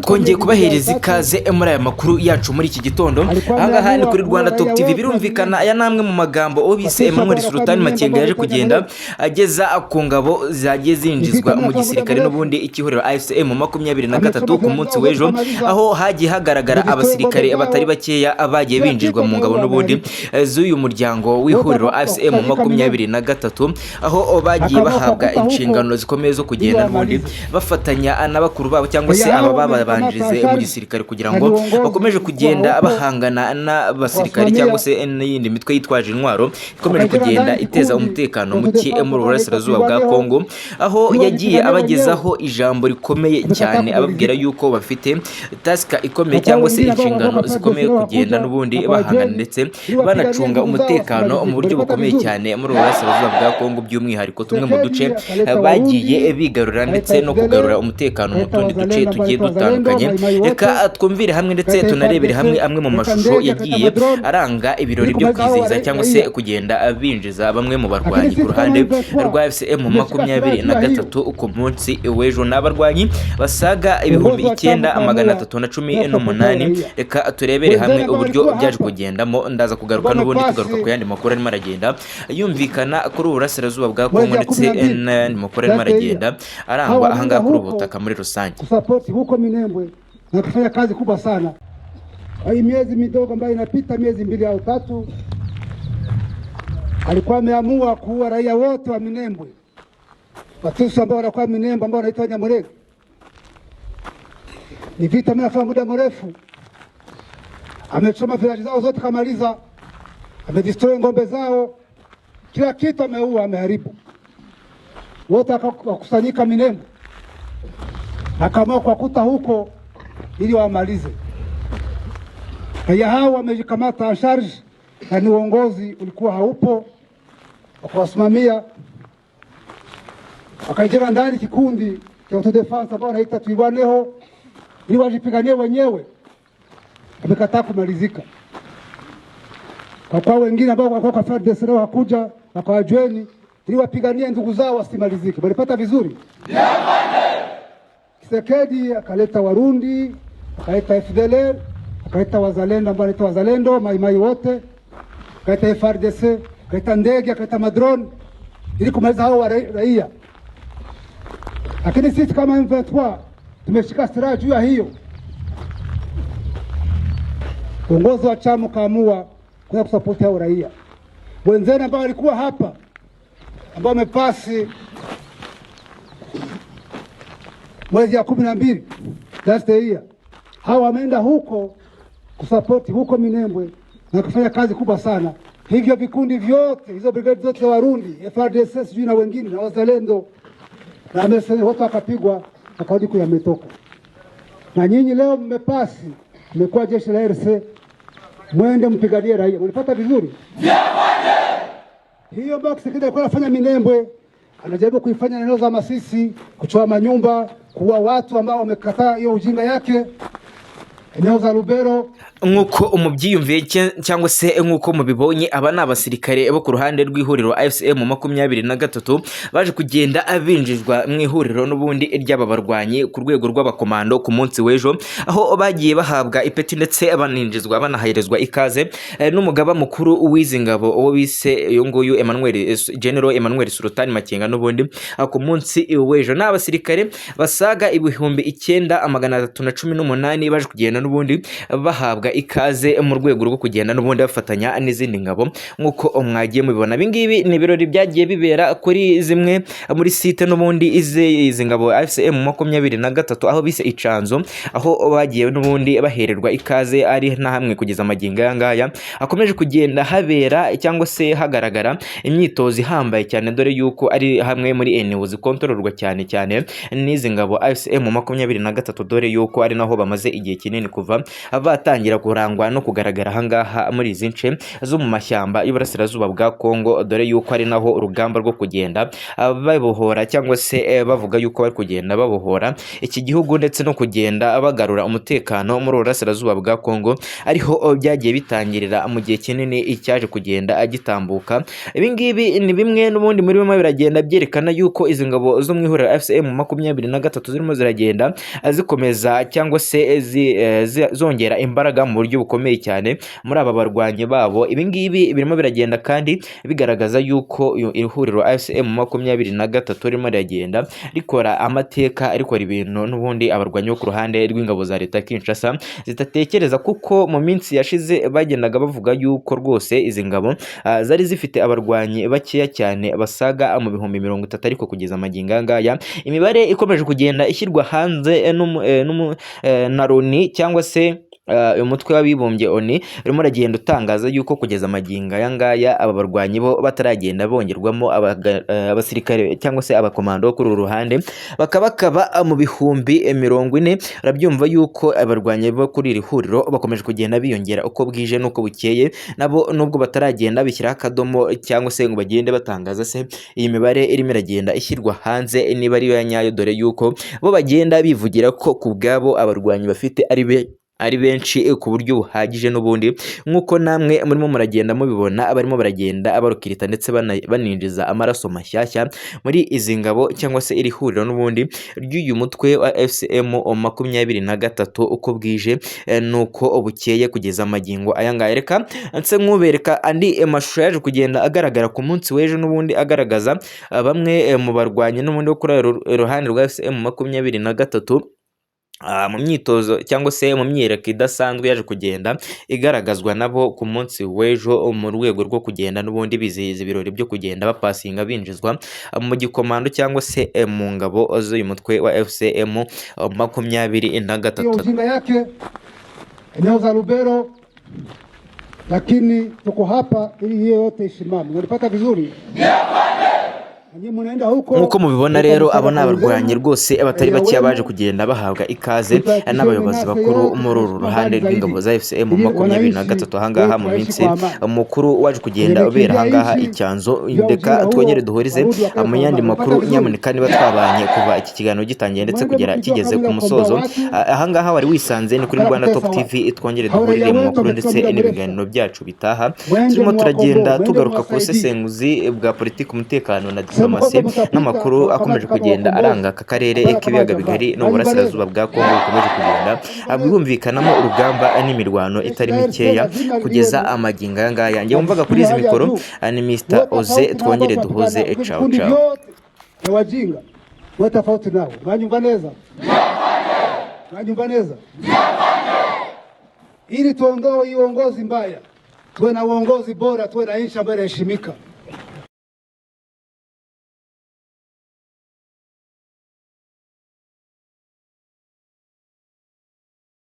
twongeye kubahereza ikaze muri aya makuru yacu muri iki gitondo. Ahangaha ni kuri Rwanda Top TV. Birumvikana aya namwe mu magambo o bise Emmanuel Sultan Makenga yaje kugenda ageza ku ngabo zagiye zinjizwa mu gisirikare n'ubundi ikihuriro AFCM 23 ku munsi w'ejo, aho hagiye hagaragara abasirikare batari bakeya abagiye binjizwa mu ngabo n'ubundi z'uyu muryango w'ihuriro AFCM 23, aho bagiye bahabwa inshingano zikomeye zo kugenda n'ubundi bafatanya n'abakuru babo cyangwa se aba babanjirize mu gisirikare kugira ngo bakomeje kugenda bahangana n'abasirikare cyangwa se n'iyindi mitwe yitwaje intwaro ikomeje kugenda iteza umutekano muke muri Burasirazuba bwa Kongo, aho yagiye abagezaho ijambo rikomeye cyane ababwira yuko bafite taska ikomeye cyangwa se inshingano zikomeye kugenda n'ubundi bahangana ndetse banacunga umutekano mu buryo bukomeye cyane muri Burasirazuba bwa Kongo, by'umwihariko tumwe mu duce bagiye bigarura ndetse no kugarura umutekano mu tundi duce tugiye dutandukanye. Reka twumvire hamwe ndetse tunarebere hamwe amwe mu mashusho yagiye aranga ibirori byo kwizihiza cyangwa se kugenda binjiza bamwe mu barwanyi ku ruhande rwa FCM 23 ku munsi w'ejo. N'abarwanyi basaga 9318. Reka turebere hamwe uburyo byaje kugendamo, ndaza kugaruka n'ubundi tugaruka ku yandi makuru arimo aragenda yumvikana kuri Burasirazuba bwa Kongo ndetse n'ayandi makuru arimo aragenda arangwa ahangaha kuri ubutaka muri rusange. Kusapoti huko Minembwe na kufanya kazi kubwa sana. Hii miezi midogo ambayo inapita, miezi 2 au 3, alikuwa ameamua kuua raia wote wa Minembwe, watusi ambao wanakuwa Minembwe ambao wanaitwa Nyamulenge. Ni vita mnafanya muda mrefu. Amechoma vilaji zao zote kamaliza, amedestroy ngombe zao, kila kitu ameua, ameharibu. Wote wakakusanyika Minembwe, akaamua kuwakuta huko ili wamalize. Raia hao wamejikamata en charge, na ni uongozi ulikuwa haupo wakawasimamia, wakaingia ndani kikundi cha autodefense ambao wanaita Twirwaneho ili wajipiganie wenyewe. Wamekataa kumalizika kwa wengine ambao kwa FARDC leo hakuja wakawajueni ili wapiganie ndugu zao wasimalizike. Walipata vizuri. Kisekedi akaleta Warundi, akaleta FDLR, akaleta wazalendo ambao wanaitwa wazalendo maimai wote, akaleta FARDC, akaleta ndege, akaleta madrone ili kumaliza hao raia. Lakini sisi kama M23 tumeshika silaha juu ya hiyo. Uongozi wa chama kaamua kwa kusapoti hao raia. Wenzenu ambao walikuwa hapa ambao wamepasi mwezi ya 12 last year, hawa wameenda huko kusapoti huko Minembwe na kufanya kazi kubwa sana. Hivyo vikundi vyote, hizo brigade zote za Warundi, FARDC sijui na wengine na wazalendo na amesema wote wakapigwa na kaudi kuyametoka. Na nyinyi leo mmepasi, mmekuwa jeshi la RC, mwende mpiganie raia. Mlipata vizuri? Hiyo box kile alikuwa anafanya Minembwe, anajaribu kuifanya eneo za Masisi, kuchoma manyumba, kuua watu ambao wamekataa hiyo ujinga yake. Eneo za Lubero nk'uko umubyiyumviye cyangwa se nk'uko mubibonye, aba ni abasirikare bo ku ruhande rw'ihuriro AFCM 23 baje kugenda abinjizwa mu ihuriro n'ubundi ry'aba barwanyi ku rwego rw'abakomando ku munsi w'ejo, aho bagiye bahabwa ipeti ndetse abaninjizwa banahaherezwa ikaze n'umugaba mukuru w'izi ngabo uwo bise uyu nguyu General Emmanuel Sultan Makenga n'ubundi ku munsi w'ejo. N'abasirikare basaga 9318 baje kugenda n'ubundi bahabwa ikaze mu rwego rwo kugenda n'ubundi bafatanya n'izindi ngabo nk'uko mwagiye mubibona. Ibingibi ni ibirori byagiye bibera kuri zimwe muri site n'ubundi izi ngabo AFCM 23 aho bise Icanzo, aho bagiye n'ubundi bahererwa ikaze ari na hamwe kugeza amagingo yangaya akomeje kugenda habera cyangwa se hagaragara imyitozo ihambaye cyane, dore yuko ari hamwe muri eneo zikontororwa cyane n'izi ngabo AFCM 23, dore yuko ari naho bamaze igihe kinini kuva batangira kurangwa no kugaragara ahangaha muri izi nce zo mu mashyamba y'Iburasirazuba bwa Kongo, dore yuko ari naho urugamba rwo kugenda babohora cyangwa se bavuga yuko bari kugenda babohora iki gihugu ndetse no kugenda bagarura umutekano muri Uburasirazuba bwa Kongo ariho byagiye bitangirira mu gihe kinini icyaje kugenda agitambuka. Ibi ngibi ni bimwe n'ubundi muri bimwe biragenda byerekana yuko izi ngabo zo mu ihuriro FCM23 zirimo ziragenda zikomeza cyangwa se zongera imbaraga mu buryo bukomeye cyane muri aba barwanyi babo. Ibi ngibi birimo biragenda kandi bigaragaza yuko ihuriro FCM23 ririmo riragenda rikora amateka, rikora ibintu n'ubundi abarwanyi bo ku ruhande rw'ingabo za leta Kinshasa zitatekereza, kuko mu minsi yashize bagendaga bavuga yuko rwose izi ngabo zari zifite abarwanyi bakeya cyane basaga mu bihumbi 30, ariko kugeza amagingo ngaya imibare ikomeje kugenda ishyirwa hanze na Loni cyangwa se umutwe w'abibumbye ONU urimo uragenda utangaza yuko kugeza amagingo aya ngaya aba barwanyi bo bataragenda bongerwamo abasirikare cyangwa se abakomando kuri uru ruhande bakaba mu bihumbi 40. Urabyumva yuko abarwanyi bo kuri iri huriro bakomeje kugenda biyongera uko bwije n'uko bukeye, nabo nubwo bataragenda bishyiraho akadomo cyangwa se ngo bagende batangaza se iyi mibare irimo iragenda ishyirwa hanze niba ari yo nyayo, dore yuko bo bagenda bivugira ko ku bwabo abarwanyi bafite ari benshi ku buryo buhagije, n'ubundi nk'uko namwe murimo muragenda mubibona barimo baragenda abarukirita ndetse baninjiza amaraso mashyashya muri izi ngabo cyangwa se iri huriro n'ubundi ry'uyu mutwe wa FCM23 uko bwije nuko bukeye kugeza amagingo aya ngaya. Reka nse nkubereka andi mashusho yaje kugenda agaragara ku munsi w'ejo n'ubundi agaragaza bamwe mu barwanyi n'ubundi kuri iruhande rwa FCM23 mu myitozo cyangwa se mu myereko idasanzwe yaje kugenda igaragazwa nabo ku munsi w'ejo mu rwego rwo kugenda n'ubundi bizihiza ibirori byo kugenda bapasinga binjizwa mu gikomando cyangwa se mu ngabo z'uyu mutwe wa FCM23. Ujinga yake eneo za Lubero, lakini tuko hapa ili hiyo yote isimame. Unapata vizuri? Nk'uko mubibona rero abo ni abarwanyi rwose abatari bake baje kugenda bahabwa ikaze n'abayobozi bakuru muri uru ruhande rw'ingabo za FCM23 ahangaha mu minsi umukuru waje kugenda ubera ahangaha icyanzo. Ndeka twongere duhurize mu yandi makuru nyamuneka niba twabanye kuva iki kiganiro gitangiye ndetse kugera kigeze ku musozo. Ahangaha wari wisanze ni kuri Rwanda Top TV, twongere duhurire mu makuru ndetse n'ibiganiro byacu bitaha turimo turagenda tugaruka ku busesenguzi bwa politiki, umutekano na n'amakuru akomeje kugenda aranga aka karere k'ibiyaga bigari n'Uburasirazuba bwa Kongo bukomeje kugenda bwumvikanamo urugamba n'imirwano itari mikeya kugeza amagingo aya ngaya. Njye wumvaga kuri izi mikoro ni Mr. Oze, twongere duhoze ciao ciao. Wajinga wewe tofauti nao, mwanyumva neza, mwanyumva neza, ili tuondoe uongozi mbaya, tuwe na uongozi bora, tuwe na nchi ambayo inaheshimika.